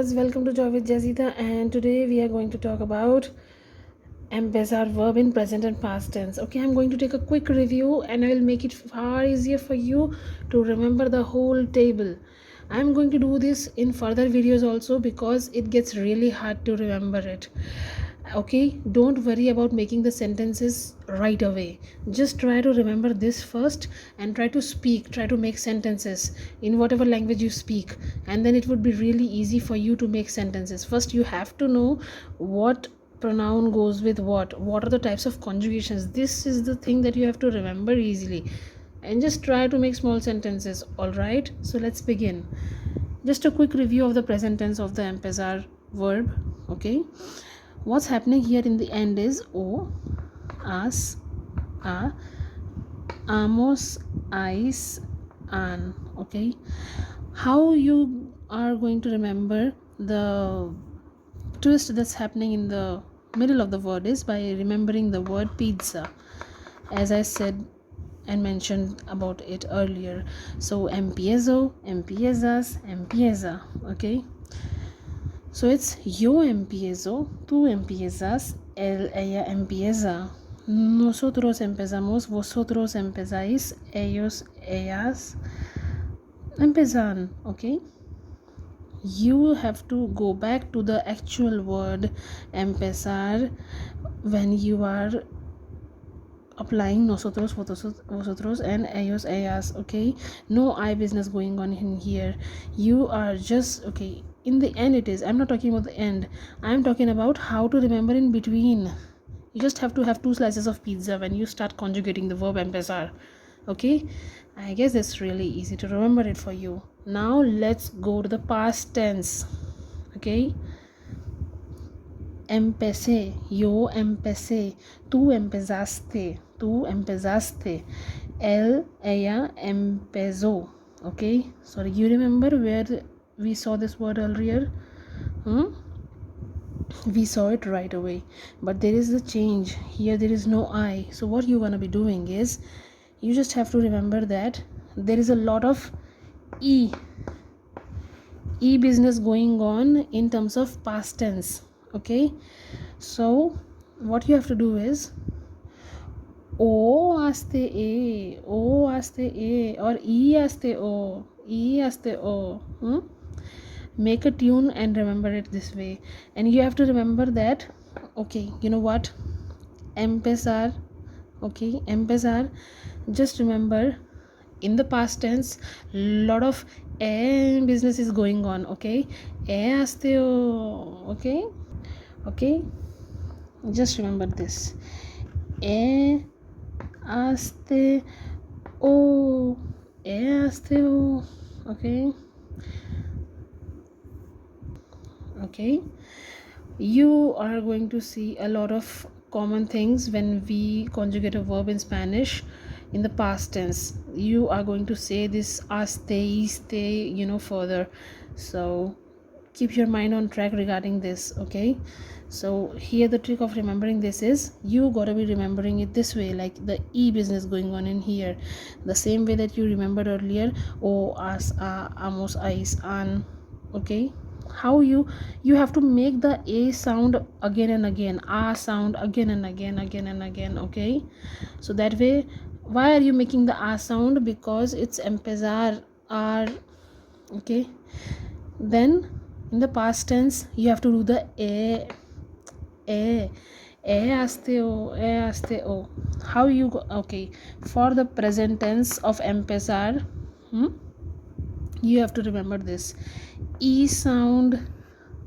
viewers, welcome to Joy with Jazita, and today we are going to talk about Empezar verb in present and past tense. Okay, I'm going to take a quick review and I will make it far easier for you to remember the whole table. I'm going to do this in further videos also because it gets really hard to remember it. Okay, don't worry about making the sentences right away. Just try to remember this first and try to make sentences in whatever language you speak, and then it would be really easy for you to make sentences. First you have to know what pronoun goes with what are the types of conjugations. This is the thing that you have to remember easily, and just try to make small sentences. All right, so let's begin. Just a quick review of the present tense of the empezar verb. Okay, what's happening here in the end is o, as, a, amos, ais, an. Okay, how you are going to remember the twist that's happening in the middle of the word is by remembering the word pizza, as I said and mentioned about it earlier. So empiezo, empiezas, empieza. Okay, so it's yo empiezo, tú empiezas, ella empieza, nosotros empezamos, vosotros empezáis, ellos, ellas empezan. Okay, you have to go back to the actual word empezar when you are applying nosotros, vosotros and ellos, ellas. Okay, no I business going on in here. You are just okay. In the end it is, I'm not talking about the end, I'm talking about how to remember in between. You just have to have 2 slices of pizza when you start conjugating the verb empezar. Okay, I guess it's really easy to remember it for you. Now let's go to the past tense. Okay, empecé, yo empecé, tú empezaste, él, ella empezó. Okay, so you remember where we saw this word earlier? We saw it right away, but there is a change here. There is no I. So what you're gonna be doing is, you just have to remember that there is a lot of e business going on in terms of past tense. Okay, so what you have to do is o aste a, o aste a, or e aste o, e aste o. Make a tune and remember it this way. And you have to remember that, okay, you know what, empezar. Okay, empezar, just remember in the past tense lot of business is going on. Okay, aste o. Okay, just remember this, aste o, aste o. Okay, you are going to see a lot of common things when we conjugate a verb in Spanish in the past tense. You are going to say this iste, further. So keep your mind on track regarding this. Okay, so here the trick of remembering this is, you gotta be remembering it this way, like the e business going on in here, the same way that you remembered earlier, o, as, a, amos, ais, an. Okay, how you have to make the a sound again and again, a sound again and again. Okay, so that way, why are you making the a sound? Because it's empezar, r. Okay, then in the past tense you have to do the a aste o. How you go? Okay, for the present tense of empezar, you have to remember this e sound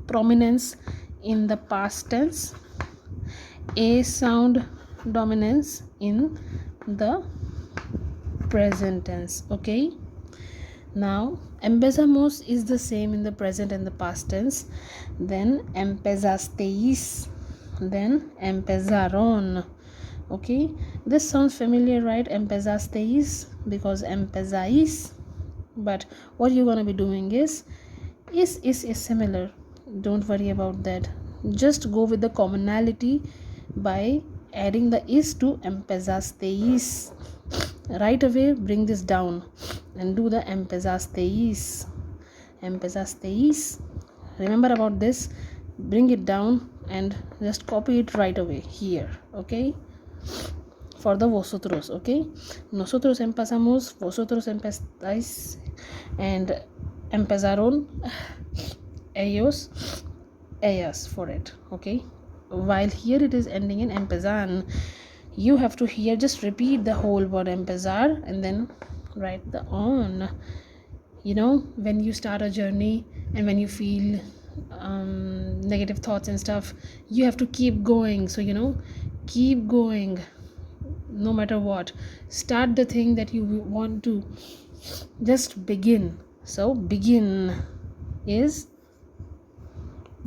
prominence in the past tense, a sound dominance in the present tense. Okay, now empezamos is the same in the present and the past tense, then empezasteis, then empezaron. Okay, this sounds familiar, right? Empezasteis, because empezais. But what you're gonna be doing is similar. Don't worry about that. Just go with the commonality by adding the is to empezasteis. Right away bring this down and do the empezasteis. remember about this, bring it down and just copy it right away here. Okay, for the vosotros. Okay, nosotros empezamos, vosotros empezáis, and empezaron, ellos, ellas for it. Okay, while here it is ending in empezan, you have to here just repeat the whole word empezar and then write the on. You know, when you start a journey and when you feel negative thoughts and stuff, you have to keep going. So, you know, keep going no matter what. Start the thing that you want to, just begin. So begin is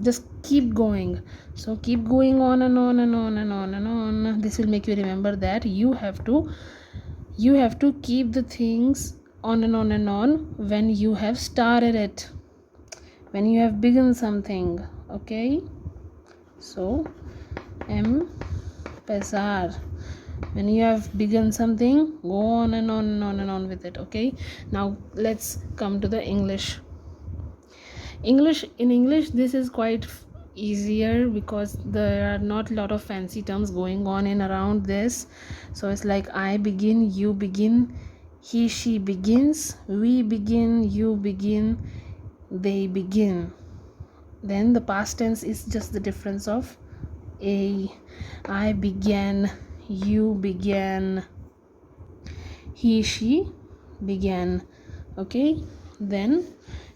just keep going. So keep going on and on and on and on and on. This will make you remember that you have to keep the things on and on and on when you have started it, when you have begun something. Okay, so empezar, when you have begun something, go on and on and on and on with it. Okay, now let's come to the English. In English this is quite easier because there are not a lot of fancy terms going on in around this. So it's like I begin, you begin, he she begins, we begin, you begin, they begin. Then the past tense is just the difference of a, I began, you began, he she began. Okay, then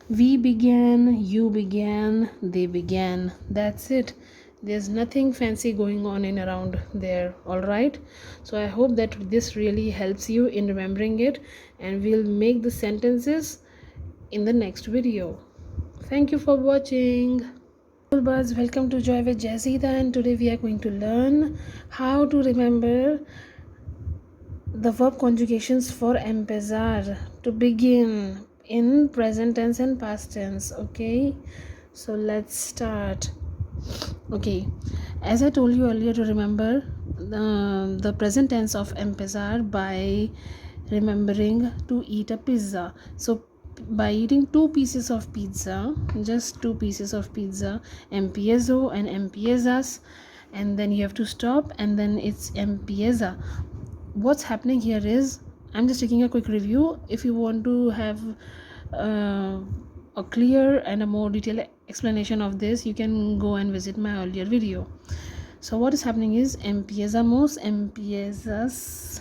we began, you began, they began. That's it. There's nothing fancy going on in around there. All right, so I hope that this really helps you in remembering it, and we'll make the sentences in the next video. Thank you for watching. Buds, welcome to Joy with Jazida, and today we are going to learn how to remember the verb conjugations for empezar, to begin, in present tense and past tense. Okay, so let's start. Okay, as I told you earlier, to remember the present tense of empezar by remembering to eat a pizza. So by eating two pieces of pizza, just two pieces of pizza, empiezo and empiezas, and then you have to stop, and then it's empieza. What's happening here is, I'm just taking a quick review. If you want to have a clear and a more detailed explanation of this, you can go and visit my earlier video. So what is happening is, empiezamos, empiezas,